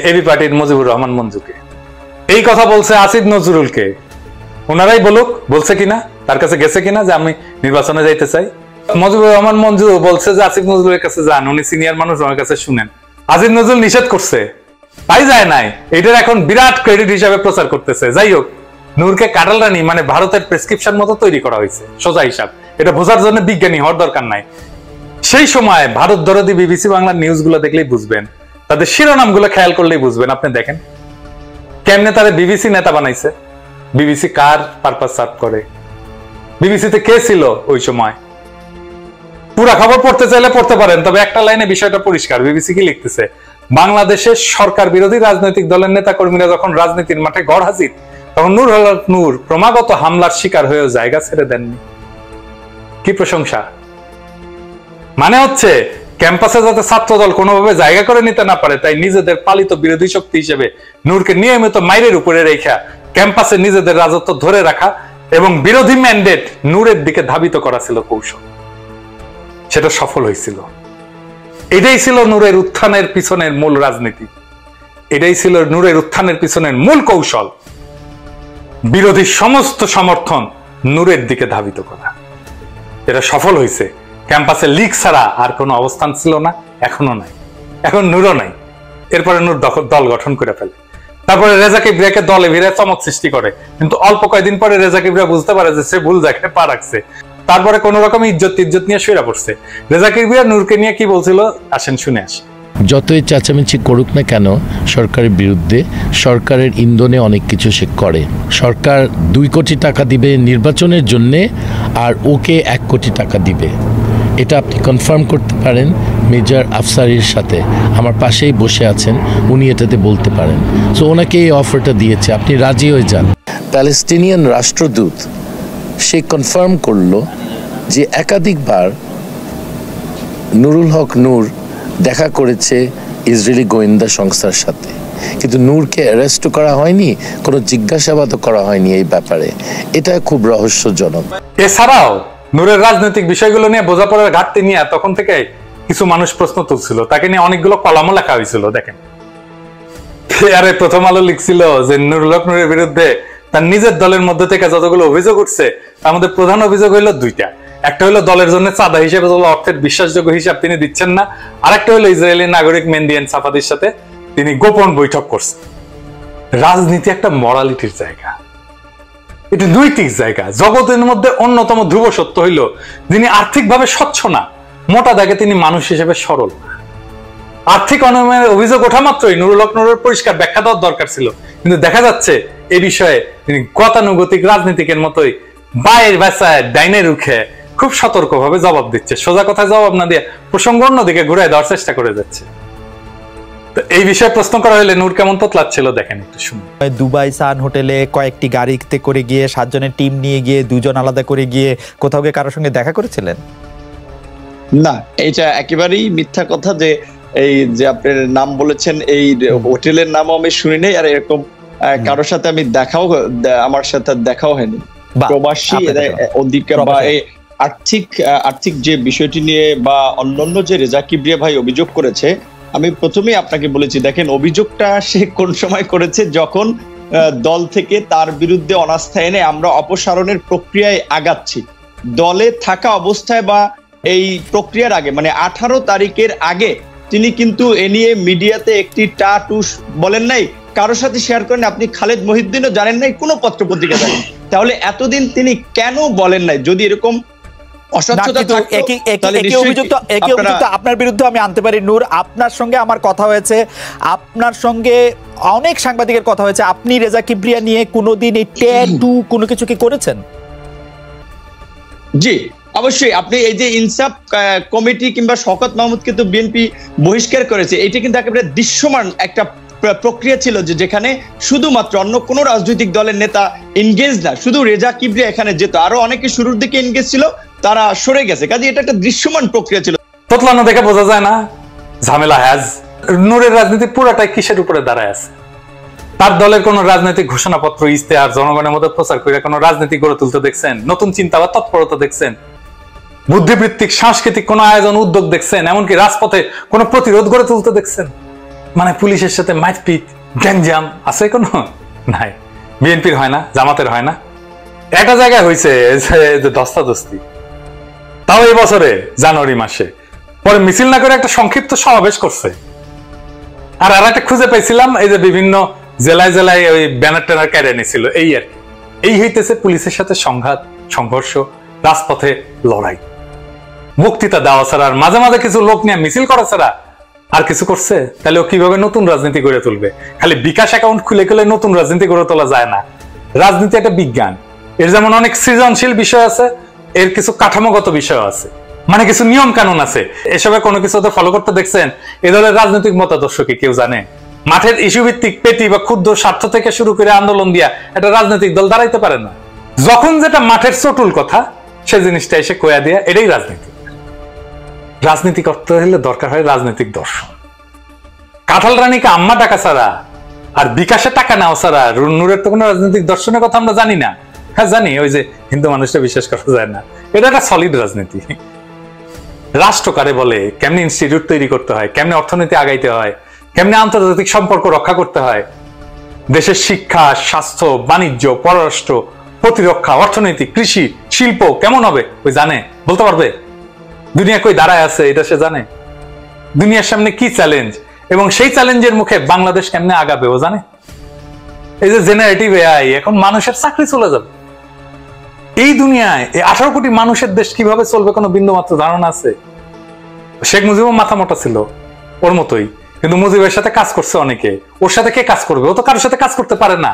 এবি পার্টির মুজিবুর রহমান মঞ্জুকে, এই কথা বলছে আসিফ নজরুলকে। ওনারাই বলুক বলছে কিনা, তার কাছে গেছে কিনা যে আমি নির্বাচনে যাইতে চাই। মুজিবুর রহমান মঞ্জু বলছে যে আসিফ নজরুলের কাছে যান, উনি সিনিয়র মানুষ, ওনার কাছে শুনেন। আসিফ নজরুল নিষেধ করছে, তাই যায় নাই। এটার এখন বিরাট ক্রেডিট হিসাবে প্রচার করতেছে। যাই হোক, নূরকে কাটাল রানী মানে ভারতের প্রেসক্রিপশন মতো তৈরি করা হয়েছে, সোজা হিসাব। এটা বোঝার জন্য বিজ্ঞানী হওয়ার দরকার নাই। সেই সময় ভারত দরদি বিবিসি বাংলার নিউজ গুলো দেখলেই বুঝবেন, তাদের শিরোনাম গুলো খেয়াল করলেই বুঝবেন। আপনি দেখেন কেমনে তারা বিবিসি নেতা বানাইছে, বিবিসি কার পারপাস সার্ভ করে, বিবিসিতে কে ছিল ওই সময়। পুরা খবর পড়তে চাইলে পড়তে পারেন, তবে একটা লাইনে বিষয়টা পরিষ্কার। বিবিসি কি লিখতেছে, বাংলাদেশের সরকার বিরোধী রাজনৈতিক দলের নেতা কর্মীরা যখন রাজনীতির মাঠে গড় হাজির, তখন নূর হক নূর ক্রমাগত হামলার শিকার হয়েও জায়গা ছেড়ে দেননি। কি প্রশংসা! মানে হচ্ছে ক্যাম্পাসে যাতে ছাত্রদল কোনোভাবে জায়গা করে নিতে না পারে, তাই নিজেদের পালিত বিরোধী শক্তি হিসেবে নূরকে নিয়মিত মাইরের উপরে রেখা ক্যাম্পাসে নিজেদের রাজত্ব ধরে রাখা এবং বিরোধী ম্যান্ডেট নূরের দিকে ধাবিত করা ছিল কৌশল। সেটা সফল হয়েছিল। এটাই ছিল নূরের উত্থানের পিছনের মূল রাজনীতি, এটাই ছিল নূরের উত্থানের পিছনের মূল কৌশল। বিরোধী সমস্ত সমর্থন নূরের দিকে ধাবিত করা, এটা সফল হয়েছে। ক্যাম্পাসে লিগ ছাড়া আর কোনো অবস্থান ছিল না, এখনো নাই, এখন নূরও নাই। এরপরে নূর দল গঠন করে ফেলে, তারপরে রেজা কিবরিয়াকে দলে ভিড়ে চমক সৃষ্টি করে। কিন্তু অল্প কয়েকদিন পরে রেজা কিবরিয়া বুঝতে পারে যে সে ভুল জায়গায় পা রাখছে। তারপরে কোন রকম ইজ্জত নিয়ে সইরা পড়ছে। রেজা কিবরিয়া নূরকে নিয়ে কি বলছিল আসেন শুনে আসি। যতই চেঁচামেচি করুক না কেন সরকারের বিরুদ্ধে, সরকারের ইন্ধনে অনেক কিছু সে করে। সরকার 2 কোটি টাকা দিবে নির্বাচনের জন্যে, আর ওকে 1 কোটি টাকা দিবে। এটা আপনি কনফার্ম করতে পারেন মেজর আফসারির সাথে, আমার পাশেই বসে আছেন, উনি এটাতে বলতে পারেন। সো ওনাকে এই অফারটা দিয়েছে, আপনি রাজি হয়ে যান। প্যালেস্টিনিয়ান রাষ্ট্রদূত সে কনফার্ম করলো যে একাধিকবার নুরুল হক নূর দেখা করেছে ইসরায়েলি গোয়েন্দা সংস্থার সাথে, কিন্তু নূরকে অ্যারেস্ট করা হয়নি, কোনো জিজ্ঞাসাবাদও করা হয়নি এই ব্যাপারে। এটা খুব রহস্যজনক। এছাড়াও নূরের রাজনৈতিক বিষয়গুলো নিয়ে বোঝাপড়ার ঘাটতি নিয়ে তখন থেকে কিছু মানুষ প্রশ্ন তুলছিল, তাকে নিয়ে অনেকগুলো কলামও লেখা হয়েছিল। দেখেন, আরে প্রথম আলো লিখছিল যে নুরুল হক নূরের বিরুদ্ধে তার নিজের দলের মধ্যে থেকে যতগুলো অভিযোগ উঠছে তার মধ্যে প্রধান অভিযোগ হইলো 2টা। একটা হলো দলের জন্য চাঁদা হিসেবে অর্থের বিশ্বাসযোগ্য হিসাব তিনি দিচ্ছেন না, আরেকটা হলো ইসরায়েলি নাগরিক মেন্দিয়ান সাফাদির সাথে তিনি গোপন বৈঠক করছেন। রাজনীতি একটা মরালিটির জায়গা, এটা নৈতিক জায়গা। জগতের মধ্যে অন্যতম ধ্রুব সত্য হইল যিনি আর্থিকভাবে স্বচ্ছ না, মোটা দাগে তিনি মানুষ হিসেবে সরল। আর্থিক অনিয়মের অভিযোগ ওঠা মাত্রই নুরুল হক নূরের পরিষ্কার ব্যাখ্যা দেওয়ার দরকার ছিল, কিন্তু দেখা যাচ্ছে এই বিষয়ে তিনি গতানুগতিক রাজনীতিকের মতোই বায়ের বাসায় ডাইনে রুখে খুব সতর্কভাবে জবাব দিচ্ছে, সোজা কথায় জবাব না দিয়ে প্রসঙ্গ অন্যদিকে ঘুরাই দেওয়ার চেষ্টা করে যাচ্ছে। তো এই বিষয়ে প্রশ্ন করা হলে নূর কেমন তোতলাচ্ছিল দেখেন একটু শুনুন। দুবাই সান হোটেলে কয়েকটি গাড়িতে করে গিয়ে 7 জনের টিম নিয়ে গিয়ে 2 জন আলাদা করে গিয়ে কোথাও গিয়ে কারোর সঙ্গে দেখা করেছিলেন? না, এটা একেবারেই মিথ্যা কথা। যে এই যে আপনার নাম বলেছেন, এই হোটেলের নামও আমি শুনি নাই, আর এরকম কারোর সাথে আমি আমার সাথে দেখাও হয়নি। প্রবাসী অধিকার বা আর্থিক যে বিষয়টি নিয়ে বা অন্যান্য যে রেজা কিবরিয়া ভাই অভিযোগ করেছে, আমি প্রথমেই আপনাকে বলেছি, দেখেন অভিযোগটা সে কোন সময় করেছে, যখন দল থেকে তার বিরুদ্ধে অনাস্থা এনে আমরা অপসারণের প্রক্রিয়ায় আগাচ্ছি। দলে থাকা অবস্থায় বা এই প্রক্রিয়ার আগে, মানে 18 তারিখের আগে তিনি কিন্তু এ নিয়ে মিডিয়াতে একটি টাটুস বলেন নাই, কারোর সাথে শেয়ার করেন, আপনি খালেদ মহিউদ্দিনও জানেন নাই, কোনো পত্রপত্রিকা জানেন। তাহলে এতদিন তিনি কেন বলেন নাই? যদি এরকম আপনার বিরুদ্ধে আমি আনতে পারি। নূর, আপনার সঙ্গে আমার কথা হয়েছে, আপনার সঙ্গে অনেক সাংবাদিকের কথা হয়েছে, আপনি রেজা কিবরিয়া নিয়ে কোনোদিন এই ট্যাটু কোনো কিছু কি করেছেন? জি অবশ্যই। আপনি এই যে ইনসাফ কমিটি কিংবা শওকত মাহমুদকে তো বিএনপি বহিষ্কার করেছে, এটা কিন্তু একেবারে দৃশ্যমান একটা প্রক্রিয়া ছিল, যে যেখানে শুধুমাত্র অন্য কোনো রাজনৈতিক দলের নেতা এনগেজ না, শুধু রেজা কিবরিয়া এখানে যেত, আরো অনেকে শুরুর দিকে এনগেজ ছিল, তারা সরে গেছে। কাজে এটা একটা দৃশ্যমান প্রক্রিয়া ছিল। তোতলানো দেখে বোঝা যায় না ঝামেলা হ্যাজ। নূরের রাজনীতি পুরাটাই কিসের উপরে দাঁড়ায় আছে? তার দলের কোন রাজনৈতিক ঘোষণাপত্র, ইস্তেহার জনগণের মধ্যে প্রচার করে কোন রাজনীতি গড়ে তুলতে দেখছেন? নতুন চিন্তা বা তৎপরতা দেখছেন? বুদ্ধিবৃত্তিক সাংস্কৃতিক কোন আয়োজন, উদ্যোগ দেখছেন? এমনকি রাজপথে কোন প্রতিরোধ গড়ে তুলতে দেখছেন? মানে পুলিশের সাথে মারপিট, গ্যাঞ্জাম আছে কোনো? নাই। বিএনপির হয় না, জামাতের হয় না, একটা জায়গায় হয়েছে ধস্তাধস্তি, তাও এই বছরে জানুয়ারি মাসে। পরে মিছিল না করে একটা সংক্ষিপ্ত সমাবেশ করছে। আর একটা খুঁজে পাইছিলাম, এই যে বিভিন্ন জেলায় জেলায় ওই ব্যানার ট্যানার কেড়ে নিছিল, এই আর কি। এই হইতেছে পুলিশের সাথে সংঘাত, সংঘর্ষ, রাজপথে লড়াই। বক্তৃতা দেওয়া ছাড়া আর মাঝে মাঝে কিছু লোক নিয়ে মিছিল করা ছাড়া আর কিছু করছে? তাহলে ও কিভাবে নতুন রাজনীতি গড়ে তুলবে? খালি বিকাশ অ্যাকাউন্ট খুলে খুলে নতুন রাজনীতি গড়ে তোলা যায় না। রাজনীতি একটা বিজ্ঞান, এর যেমন অনেক সৃজনশীল বিষয় আছে, এর কিছু কাঠামোগত বিষয় আছে, মানে কিছু নিয়ম কানুন আছে। এসবে কোনো কিছু ফলো করতে দেখছেন? এ দলের রাজনৈতিক মতাদর্শ কি কেউ জানে? মাঠের ইস্যু ভিত্তিক পেটি বা ক্ষুদ্র স্বার্থ থেকে শুরু করে আন্দোলন দিয়া একটা রাজনৈতিক দল দাঁড়াইতে পারে না। যখন যেটা মাঠের চটুল কথা, সেই জিনিসটা এসে কয়া দিয়া, এটাই রাজনীতি। রাজনীতি করতে হলে দরকার হয় রাজনৈতিক দর্শন। কাঁঠাল রানীকে আম্মা টাকা ছাড়া আর বিকাশে টাকা নেওয়া ছাড়া নূরের তো কোনো রাজনৈতিক দর্শনের কথা আমরা জানি না। হ্যাঁ জানি, ওই যে হিন্দু মানুষটা বিশ্বাস করা যায় না, এটা একটা সলিড রাজনীতি। রাষ্ট্র কারে বলে, কেমনি ইনস্টিটিউট তৈরি করতে হয়, কেমনি অর্থনীতি আগাইতে হয়, কেমনি আন্তর্জাতিক সম্পর্ক রক্ষা করতে হয়, দেশের শিক্ষা, স্বাস্থ্য, বাণিজ্য, পররাষ্ট্র, প্রতিরক্ষা, অর্থনীতি, কৃষি, শিল্প কেমন হবে ওই জানে? বলতে পারবে? দুনিয়া কই দাঁড়ায় আছে এটা সে জানে? দুনিয়ার সামনে কি চ্যালেঞ্জ এবং সেই চ্যালেঞ্জের মুখে বাংলাদেশ কেমনে আগাবে ও জানে? এই যে জেনারেটিভ এআই, এখন মানুষের চাকরি চলে যাবে। এই দুনিয়ায় 18 কোটি মানুষের দেশ কিভাবে চলবে কোনো বিন্দুমাত্র ধারণা আছে? শেখ মুজিবও মাথা মোটা ছিল, ওর মতোই, কিন্তু মুজিবের সাথে কাজ করছে অনেকে। ওর সাথে কে কাজ করবে? ও তো কারোর সাথে কাজ করতে পারে না,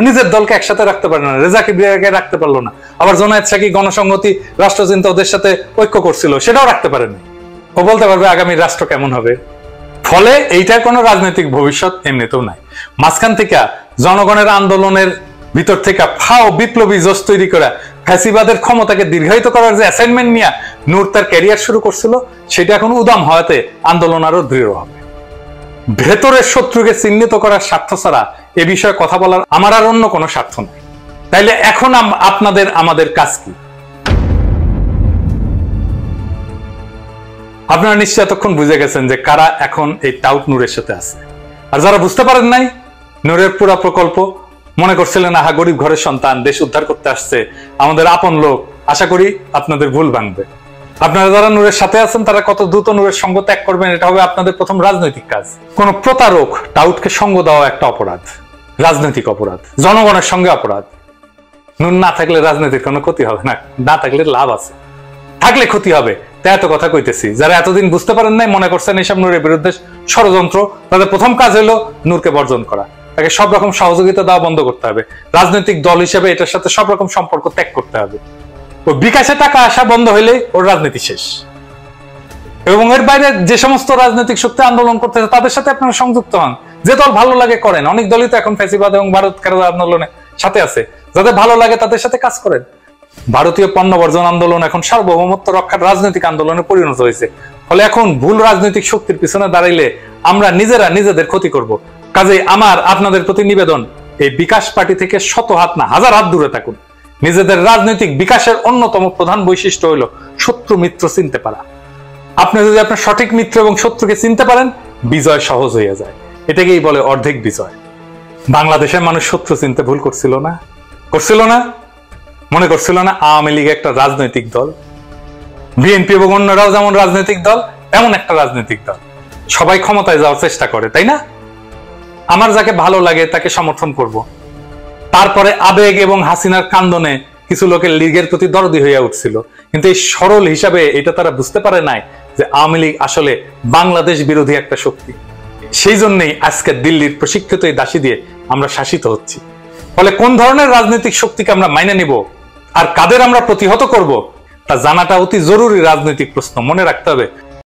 নিজের দলকে একসাথে রাখতে পারে না, রেজা কিবরিয়াকে রাখতে পারলো না। আবার জোনায়েদ সাকি গণসংহতি, রাষ্ট্রচিন্তা ওদের সাথে ঐক্য করছিল, সেটাও রাখতে পারেনি। ও বলতে পারবে আগামী রাষ্ট্র কেমন হবে? ফলে এইটার কোনো রাজনৈতিক ভবিষ্যৎ এমনিতেও নাই। মাঝখান থেকে জনগণের আন্দোলনের ভিতর থেকে ফাও বিপ্লবী জোশ তৈরি করা, ফ্যাসিবাদের ক্ষমতাকে দীর্ঘায়িত করার যে অ্যাসাইনমেন্ট নিয়ে নূর তার ক্যারিয়ার শুরু করছিল, সেটা এখন উদাম হওয়াতে আন্দোলন আরো দৃঢ় হবে। ভেতরের শত্রুকে চিহ্নিত করার স্বার্থ ছাড়া এ বিষয়ে কথা বলার আমার আর অন্য কোনো স্বার্থ নাই। তাইলে এখন আপনাদের আমাদের কাজ কি? আপনারা নিশ্চয় এতক্ষণ বুঝে গেছেন যে কারা এখন এই টাউট নূরের সাথে আছে। আর যারা বুঝতে পারেন নাই, নূরের পুরা প্রকল্প মনে করছিলেন আহা গরিব ঘরের সন্তান, দেশ উদ্ধার করতে আসছে, আমাদের আপন লোক, আশা করি আপনাদের ভুল ভাঙবে। আপনারা যারা নূরের সাথে আছেন তারা কত দ্রুত নূরের সঙ্গ ত্যাগ করবেন, এটা হবে আপনাদের প্রথম রাজনৈতিক কাজ। কোন প্রতারক টাউটকে সঙ্গ দেওয়া একটা অপরাধ, রাজনৈতিক অপরাধ, জনগণের সঙ্গে অপরাধ। নূর না থাকলে রাজনীতির কোনো ক্ষতি হবে না, না থাকলে লাভ আছে, থাকলে ক্ষতি হবে। তাই এত কথা কইতেছি। যারা এতদিন বুঝতে পারেন নাই, মনে করছেন এইসব নূরের বিরুদ্ধে ষড়যন্ত্র, তাদের প্রথম কাজ হলো নূরকে বর্জন করা। তাকে সব রকম সহযোগিতা দেওয়া বন্ধ করতে হবে। রাজনৈতিক দল হিসেবে এটার সাথে সব রকম সম্পর্ক ত্যাগ করতে হবে। ওই বিকাশে টাকা আসা বন্ধ হইলে ওর রাজনীতি শেষ। এবং এর বাইরে যে সমস্ত রাজনৈতিক শক্তি আন্দোলন করতেছে তাদের সাথে আপনারা সংযুক্ত হন। যে দল ভালো লাগে করেন। অনেক দলই তো এখন ফ্যাসিবাদ এবং ভারত কেরোলা আন্দোলনের সাথে আছে। যাদের ভালো লাগে তাদের সাথে কাজ করেন। ভারতীয় পণ্য বর্জন আন্দোলন এখন সার্বভৌমত্ব রক্ষার রাজনৈতিক আন্দোলনে পরিণত হয়েছে। ফলে এখন ভুল রাজনৈতিক শক্তির পিছনে দাঁড়াইলে আমরা নিজেরা নিজেদের ক্ষতি করব। কাজেই আমার আপনাদের প্রতি নিবেদন, এই বিকাশ পার্টি থেকে শত হাত না হাজার হাত দূরে থাকুন। নিজেদের রাজনৈতিক বিকাশের অন্যতম প্রধান বৈশিষ্ট্য হলো শত্রু মিত্র চিনতে পারা। আপনি যদি আপনার সঠিক মিত্র এবং শত্রুকে চিনতে পারেন, বিজয় সহজ হয়ে যায়। এটাকেই বলে অর্ধেক বিজয়। বাংলাদেশের মানুষ শত্রু চিনতে ভুল করছিল না? মনে করছিল না আওয়ামী লীগ একটা রাজনৈতিক দল, বিএনপি এবং অন্যরাও যেমন রাজনৈতিক দল, এমন একটা রাজনৈতিক দল। সবাই ক্ষমতায় যাওয়ার চেষ্টা করে, তাই না? আমার যাকে ভালো লাগে তাকে সমর্থন করব। তারপরে আবেগ এবং হাসিনার কান্দনে কিছু লোকের লীগের প্রতি দরদি হইয়া উঠছিল, কিন্তু এই সরল হিসাবে এটা তারা বুঝতে পারে নাই যে আওয়ামী লীগ আসলে বাংলাদেশ বিরোধী একটা শক্তি। সেই জন্যই আজকে দিল্লির প্রশিক্ষিত এই দাসী দিয়ে আমরা শাসিত হচ্ছি। ফলে কোন ধরনের রাজনৈতিক শক্তিকে আমরা মাইনে নিব আর কাদের আমরা প্রতিহত করব, তা জানাটা অতি জরুরি রাজনৈতিক প্রশ্ন। মনে রাখতে হবে